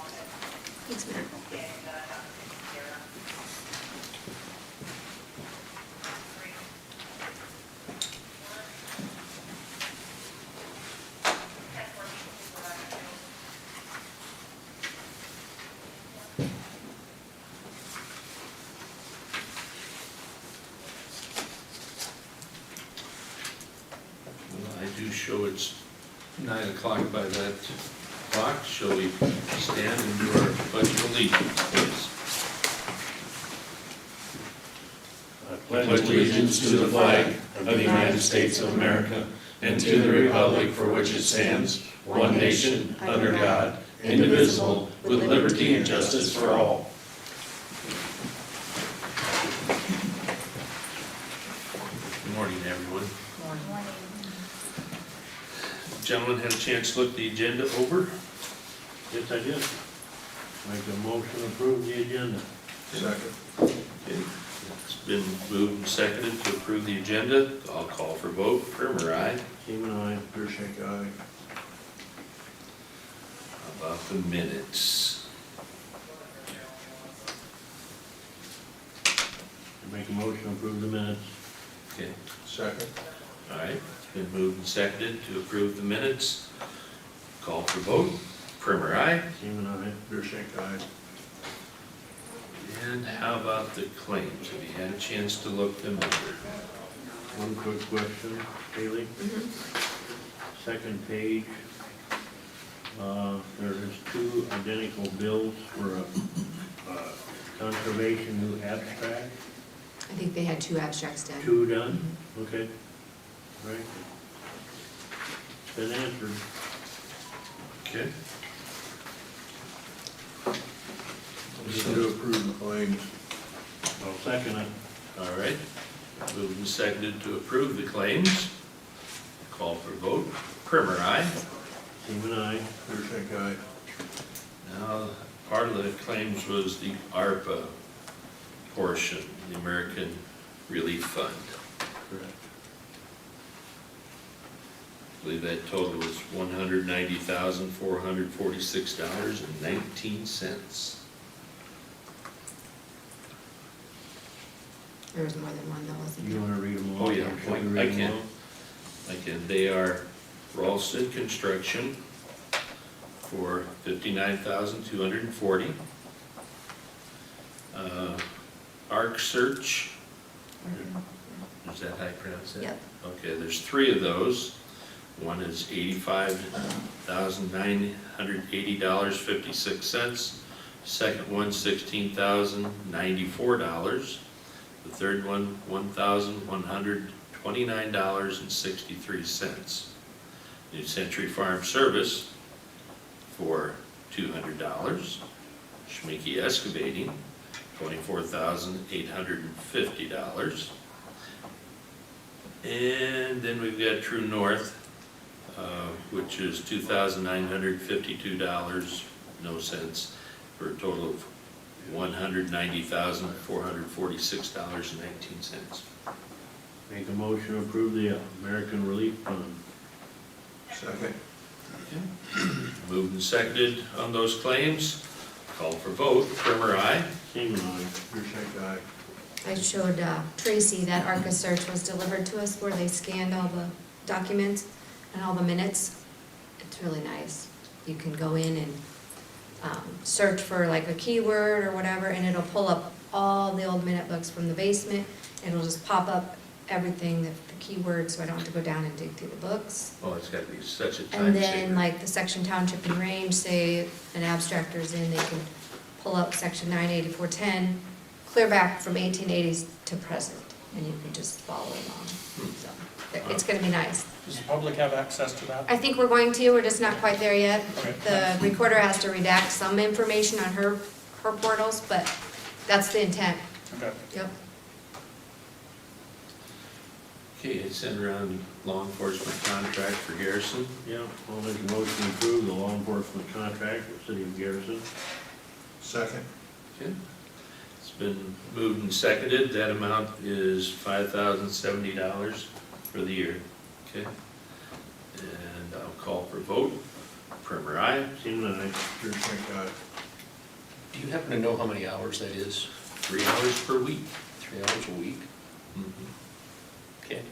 Thanks, Matt. Well, I do show it's 9 o'clock by that clock. Shall we stand and do our pledge of allegiance, please? I pledge allegiance to the flag of the United States of America and to the republic for which it stands, one nation, under God, indivisible, with liberty and justice for all. Good morning, everyone. Gentlemen, had a chance to look the agenda over? Yes, I did. Make a motion to approve the agenda. Second. Okay. It's been moved and seconded to approve the agenda. I'll call for vote. Primer, aye. Seaman, aye. Deershank, aye. How about the minutes? Make a motion to approve the minutes. Okay, Second. all right. It's been moved and seconded to approve the minutes. Call for vote. Primer, aye. Seaman, aye. Deershank, aye. And how about the claims? Have you had a chance to look them over? One quick question, Haley. Second page, there is 2 identical bills for a conservation new abstract. I think they had 2 abstracts done. 2 done? Okay. Right. It's been answered. Okay. Motion to approve the claims. I'll second it. All right. Moved and seconded to approve the claims. Call for vote. Primer, aye. Seaman, aye. Deershank, aye. Now, part of the claims was the ARPA portion, the American Relief Fund. Correct. I believe that total was $190,446.19. There was more than one though, wasn't You there? want to read them all? Oh, yeah. Or should we I read them can. all? Again, they are Ralston Construction for $59,240. Arc Search, is that how you pronounce it? Yep. Okay, there's 3 of those. One is $85,980.56. Second one, $16,094. The third one, $1,129.63. New Century Farm Service for $200. Schmicky Excavating, $24,850. And then we've got True North, which is $2,952, no cents, for a total of $190,446.19. Make a motion to approve the American Relief Fund. Second. Moved and seconded on those claims. Call for vote. Primer, aye. Seaman, aye. Deershank, aye. I showed Tracy that ARCA search was delivered to us where they scanned all the documents and all the minutes. It's really nice. You can go in and search for like a keyword or whatever, and it'll pull up all the old minute books from the basement. It'll just pop up everything, the keywords, so I don't have to go down and dig through the books. Oh, it's got to be such a time And then saver. like the section township and range, say an abstractor's in, they can pull up section 98410, clear back from 1880s to present, and you can just follow along. So it's gonna be nice. Does the public have access to that? I think we're going to, we're just not quite there yet. Okay. The recorder has to redact some information on her portals, but that's the intent. Okay. Yep. Okay, it's sent around law enforcement contract for Garrison. Yeah, I'll make a motion to approve the law enforcement contract with the City of Garrison. Second. Okay. It's been moved and seconded. That amount is $5,070 for the year. Okay. And I'll call for vote. Primer, aye. Seaman, aye. Deershank, aye. Do you happen to know how many hours that is? 3 hours per week. 3 hours a week? Okay.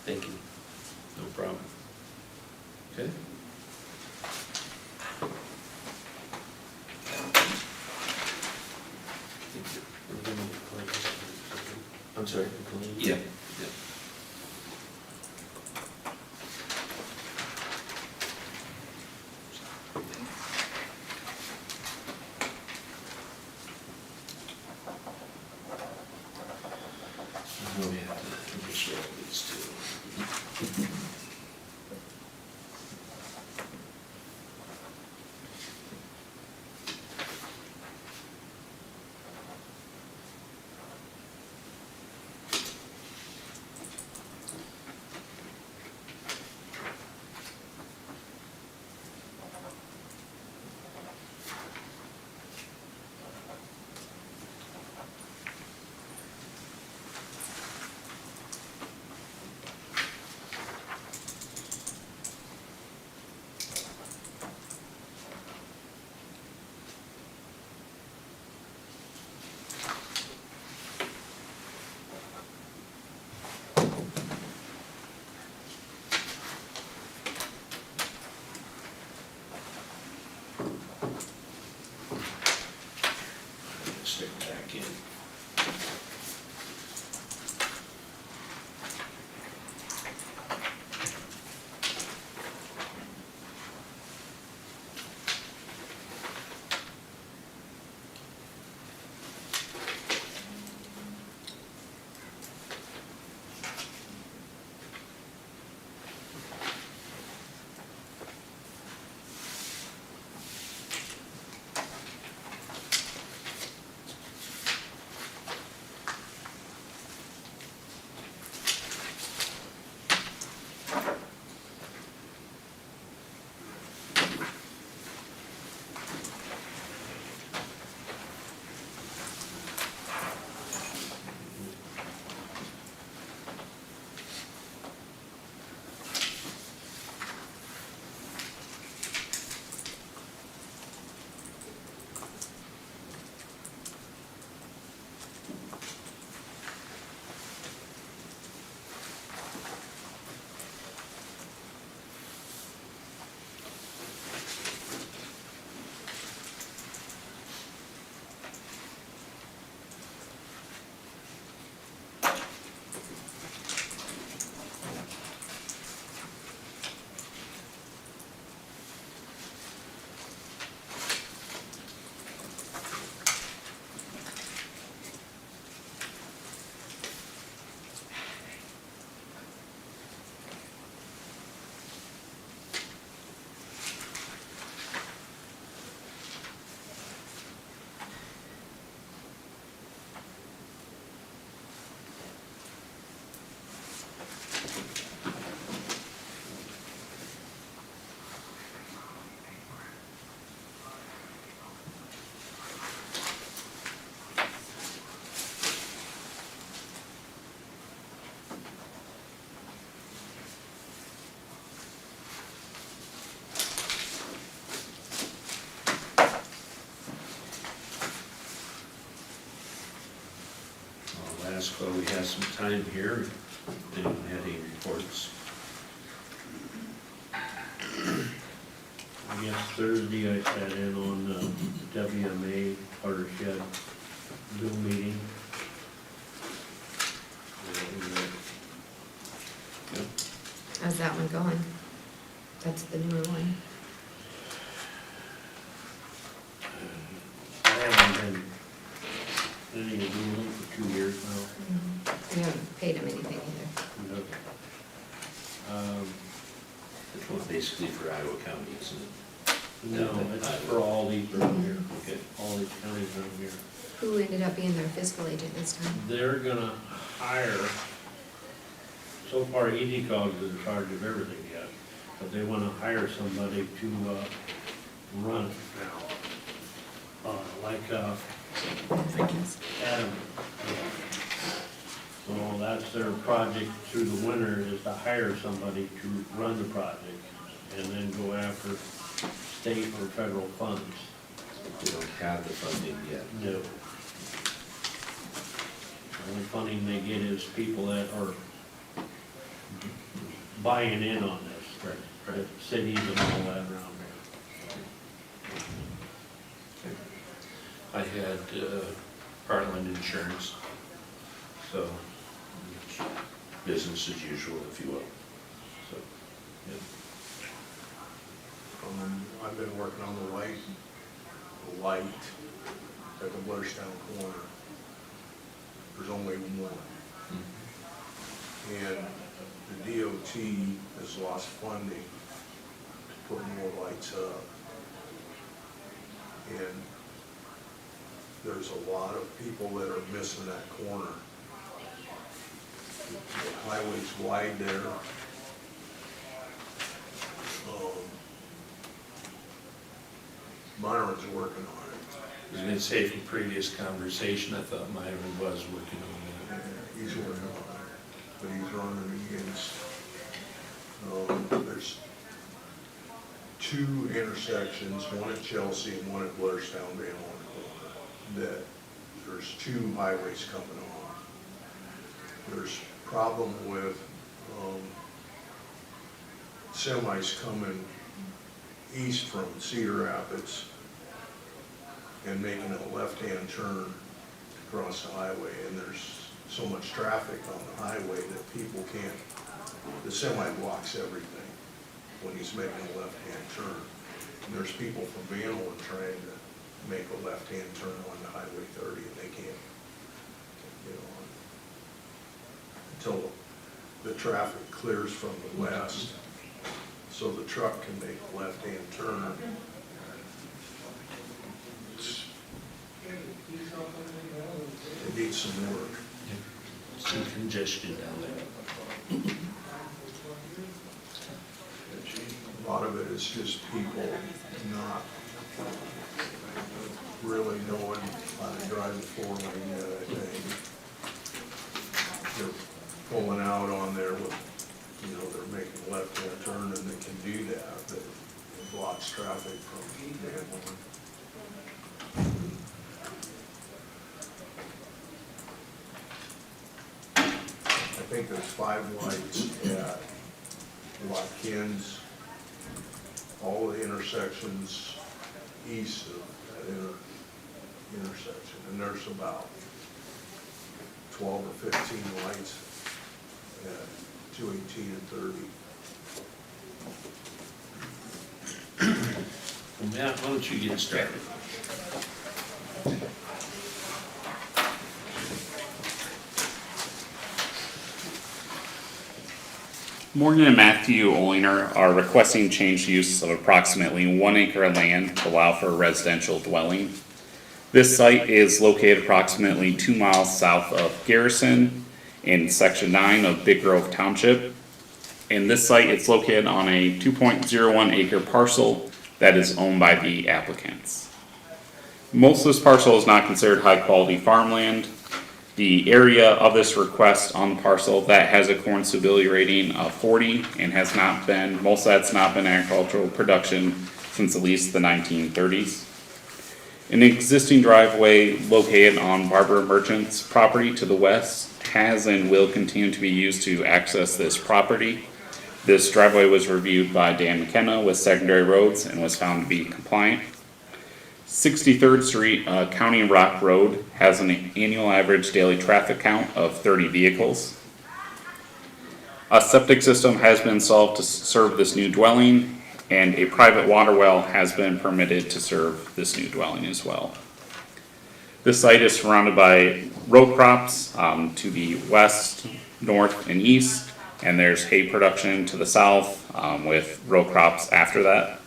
Thank you. No problem. Okay. I'm sorry? Yeah. Yeah. Oh, we have to initial these two. Stick back in. Last call, we have some time here. Anyone had any reports? I guess Thursday I sat in on the WMA watershed Zoom meeting. Yep. How's that one going? That's the newer one. I haven't been sitting in Zoom for 2 years now. We haven't paid him anything either. And, It's one basically for Iowa County, isn't it? No, it's for all these around here, Okay. all these counties around here. Who ended up being their fiscal agent this time? They're gonna hire, so far EDCOG is in charge of everything yet, but they wanna hire somebody to, run it now. Adam. So that's their project through the winter, is to hire somebody to run the project. and then go after state or federal funds. We don't have the funding yet. No. The only funding they get is people that are buying in on this, the cities and all that around there. I had Heartland Insurance, so business as usual, if you will. So, yeah. I've been working on the light at the Blairstown corner. There's only one. And the DOT has lost funding to put more lights up. And there's a lot of people that are missing that corner. The highway's wide there. Myron's working on it. I was gonna say from previous conversation, I thought Myron was working on that. He's working on it, but he's running against, there's two intersections, one at Chelsea and one at Blairstown Van Horn corner, that there's two highways coming on. There's problem with, semis coming east from Cedar Rapids and making a left-hand turn across the highway, and there's so much traffic on the highway that people can't, the semi blocks everything when he's making a left-hand turn. And there's people from Van Horn trying to make a left-hand turn on the Highway 30, and they can't get on until the traffic clears from the west, so the truck can make a left-hand turn. It needs some work. Some congestion down there. A lot of it is just people not really knowing how to drive the four-lane yet, I think. They're pulling out on there with, they're making a left-hand turn and they can do that, but it blocks traffic from Van Horn. I think there's 5 lights at Watkins, all the intersections east of that intersection, and there's about 12 or 15 lights at 218 and 30. Well, Matt, why don't you get started? Morgan and Matthew Olinger are requesting change use of approximately 1 acre of land to allow for a residential dwelling. This site is located approximately 2 miles south of Garrison in section 9 of Big Grove Township. In this site, it's located on a 2.01 acre parcel that is owned by the applicants. Most of this parcel is not considered high quality farmland. The area of this request on the parcel that has a corn stability rating of 40 and has not been, most of that's not been agricultural production since at least the 1930s. An existing driveway located on Barbara Merchant's property to the west has and will continue to be used to access this property. This driveway was reviewed by Dan McKenna with Secondary Roads and was found to be compliant. 63rd Street, County Rock Road has an annual average daily traffic count of 30 vehicles. A septic system has been installed to serve this new dwelling, and a private water well has been permitted to serve this new dwelling as well. This site is surrounded by row crops to the west, north, and east, and there's hay production to the south with row crops after that.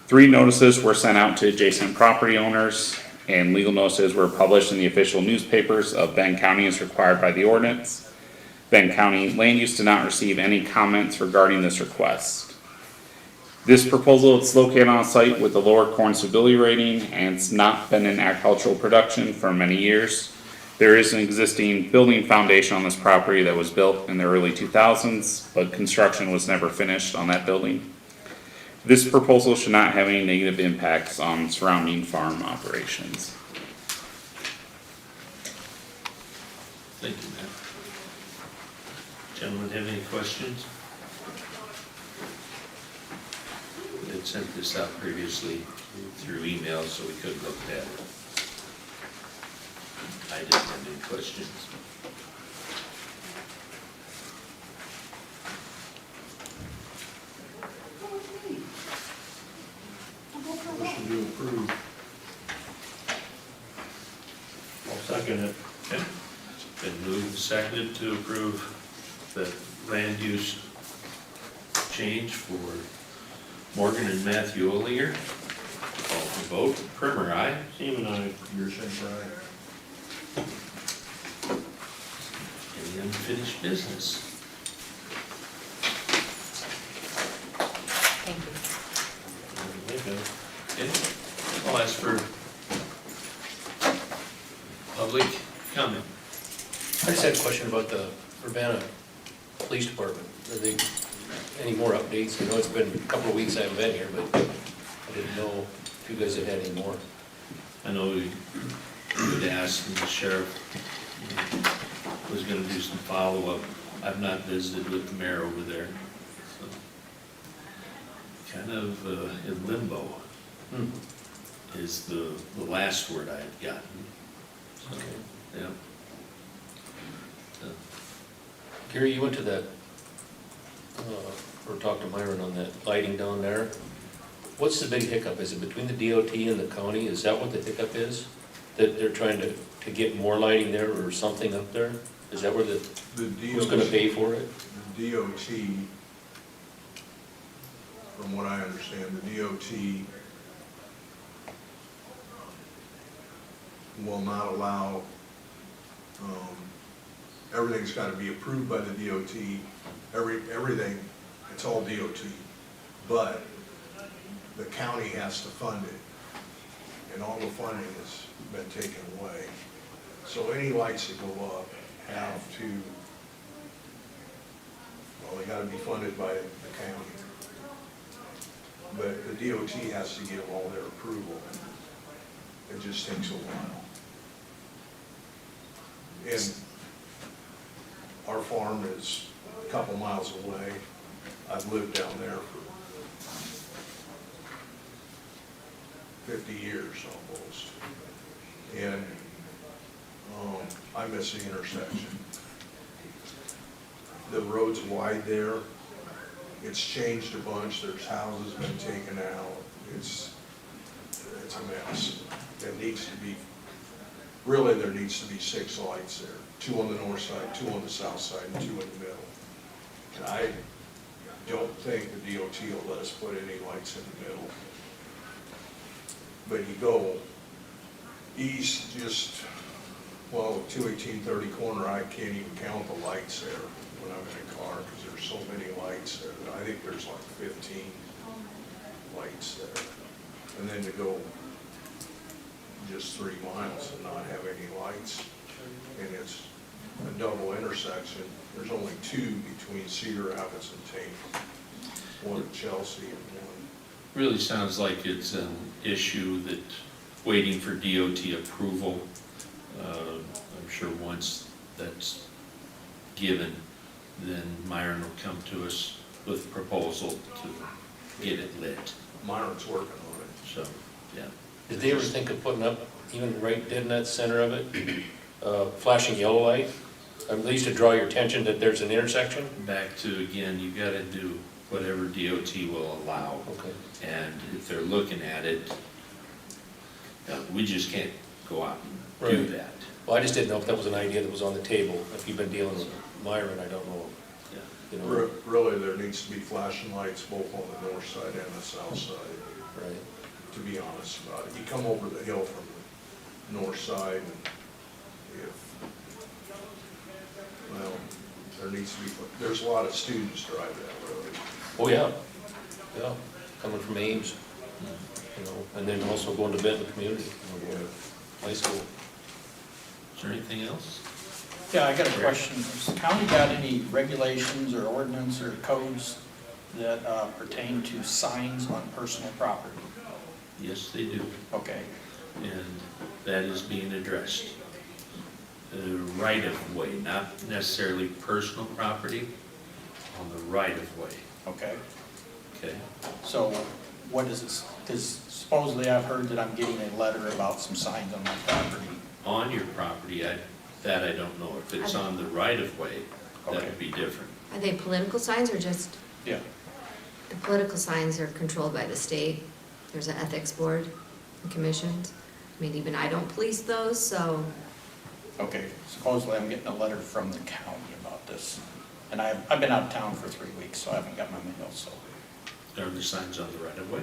3 notices were sent out to adjacent property owners, and legal notices were published in the official newspapers of Benton County as required by the ordinance. Benton County Land Use did not receive any comments regarding this request. This proposal is located on a site with a lower corn stability rating, and it's not been in agricultural production for many years. There is an existing building foundation on this property that was built in the early 2000s, but construction was never finished on that building. This proposal should not have any negative impacts on surrounding farm operations. Thank you, Matt. Gentlemen, have any questions? We had sent this out previously through email, so we could look at it. I didn't have any questions. Motion to approve. I'll second it. Okay. Been moved and seconded to approve the land use change for Morgan and Matthew Olier. Call for vote. Primer, aye. Seaman, aye. Any unfinished business? Thank you. Okay. I'll ask for public comment. I just had a question about the Urbana Police Department. Are they, any more updates? I know it's been a couple of weeks I haven't been here, but I didn't know if you guys had had any more. I know we would ask, and the sheriff was gonna do some follow-up. I've not visited with the mayor over there, so. Kind of in limbo is the last word I had gotten. So, Okay. yeah. Gary, you went to that, or talked to Myron on that lighting down there. What's the big hiccup? Is it between the DOT and the county? Is that what the hiccup is? That they're trying to get more lighting there or something up there? Is that where who's gonna pay for it? The DOT, from what I understand, the DOT will not allow, everything's gotta be approved by the DOT, everything, it's all DOT. But the county has to fund it, and all the funding has been taken away. So any lights that go up have to, well, they gotta be funded by the county. But the DOT has to give all their approval. It just takes a while. And our farm is a couple miles away. I've lived down there for 50 years almost. And I miss the intersection. The road's wide there. It's changed a bunch. There's houses been taken out. It's a mess. It needs to be, really there needs to be 6 lights there. 2 on the north side, 2 on the south side, and 2 in the middle. And I don't think the DOT will let us put any lights in the middle. But you go east, just, well, 218-30 corner, I can't even count the lights there when I'm in a car, because there's so many lights there. I think there's like 15 lights there. And then to go just 3 miles and not have any lights, and it's a double intersection. There's only 2 between Cedar Rapids and Tate, one at Chelsea and one. Really sounds like it's an issue that waiting for DOT approval. I'm sure once that's given, then Myron will come to us with a proposal to get it lit. Myron's working on it. So, yeah. Did they ever think of putting up, even right dead in that center of it, flashing yellow light? At least to draw your attention that there's an intersection? Back to, again, you gotta do whatever DOT will allow. Okay. And if they're looking at it, we just can't go out and do Right. that. Well, I just didn't know if that was an idea that was on the table. If you've been dealing with Myron, I don't know, Yeah. you know. Really, there needs to be flashing lights both on the north side and the south side, Right. to be honest about it. You come over the hill from the north side, and well, there needs to be, there's a lot of students drive that road. Oh, yeah, yeah, coming from Ames, you know, and then also going to Benton Community, you know, going to high school. Is there anything else? Yeah, I got a question. Has the county got any regulations or ordinance or codes that pertain to signs on personal property? Yes, they do, Okay, and that is being addressed. Right of way, not necessarily personal property, on the right of way, okay. okay? So what is this? Because supposedly I've heard that I'm getting a letter about some signs on my property. On your property, that I don't know. If it's on the right of way, that Okay. would be different. Are they political signs or just, Yeah. the political signs are controlled by the state? There's an ethics board and commissions. I mean, even I don't police those, so, Okay, supposedly I'm getting a letter from the county about this. And I've been out of town for 3 weeks, so I haven't got my mail, so Are the signs on the right of way?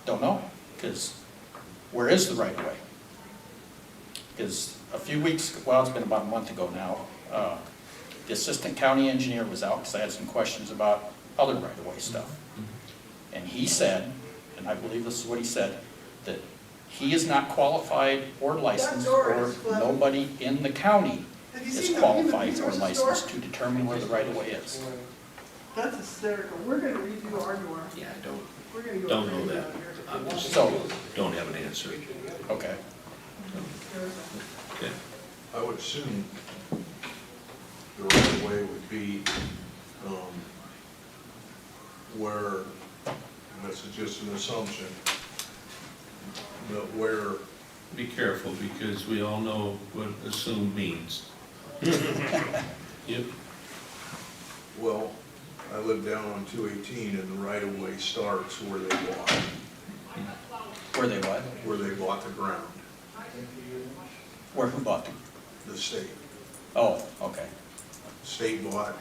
don't know, because where is the right of way? Because a few weeks, well, it's been about a month ago now, the assistant county engineer was out because I had some questions about other right-of-way stuff. And he said, and I believe this is what he said, that he is not qualified or licensed, or nobody in the county is qualified or licensed to determine where the right-of-way is. That's hysterical. We're gonna redo our door. Yeah, We're gonna go. don't know crazy that. out here. I'm just, So, don't have an answer. okay, Okay. I would assume the right of way would be, where, and this is just an assumption, but where, Be careful, because we all know what assume means. Yep. well, I live down on 218 and the right of way starts where they bought, where they what? where they bought the ground, Where, who bought them? the state. Oh, okay, State bought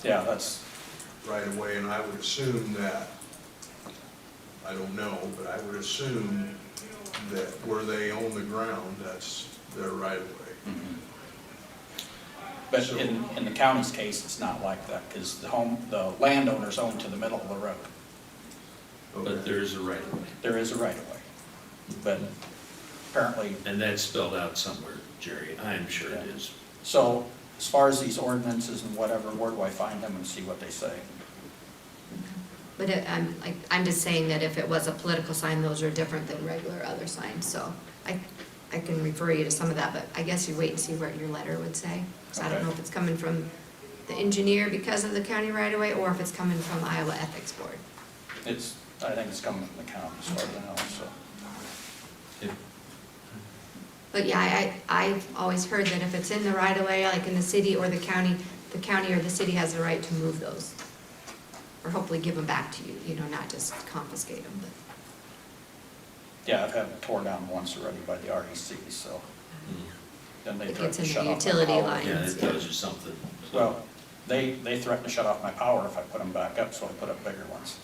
yeah, that's, right of way, and I would assume that, I don't know, but I would assume that where they own the ground, that's their right of way. but in the county's case, it's not like that, because the landowners own to the middle of the road. But Okay. there is a right of way, There is a right-of-way, but apparently, and that's spelled out somewhere, Jerry, I'm sure it is. so as far as these ordinances and whatever, where do I find them and see what they say? but I'm just saying that if it was a political sign, those are different than regular other signs, so I can refer you to some of that, but I guess you wait and see what your letter would say. So I don't Okay. know if it's coming from the engineer because of the county right away, or if it's coming from Iowa Ethics Board. I think it's coming from the county, as far as I know, so. But yeah, I've always heard that if it's in the right of way, like in the city or the county or the city has the right to move those. Or hopefully give them back to you, not just confiscate them, but. Yeah, I've had it torn down once already by the REC, so then they It threatened gets to in shut the off my utility power. line. Yeah, it tells you something. So, Well, they threatened to shut off my power if I put them back up, so I put up bigger ones.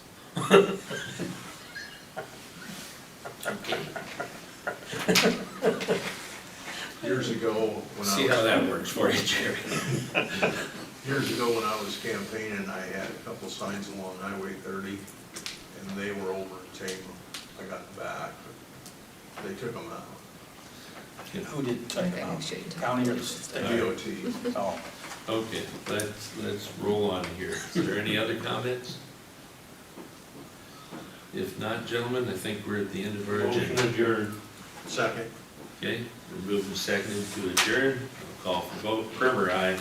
Years ago, when See how that works for you, Jerry. Years ago, when I was campaigning, I had a couple signs along Highway 30, and they were over in Tama. I got them back, but they took them out. Who did take Okay, them out? make sure you tell County or the The state? DOT. Oh, Okay, let's roll on here. Is there any other comments? If not, gentlemen, I think we're at the end of our Motion agenda. adjourned. Second. Okay, we're moving seconded to adjourn. I'll call for vote. Primer, aye.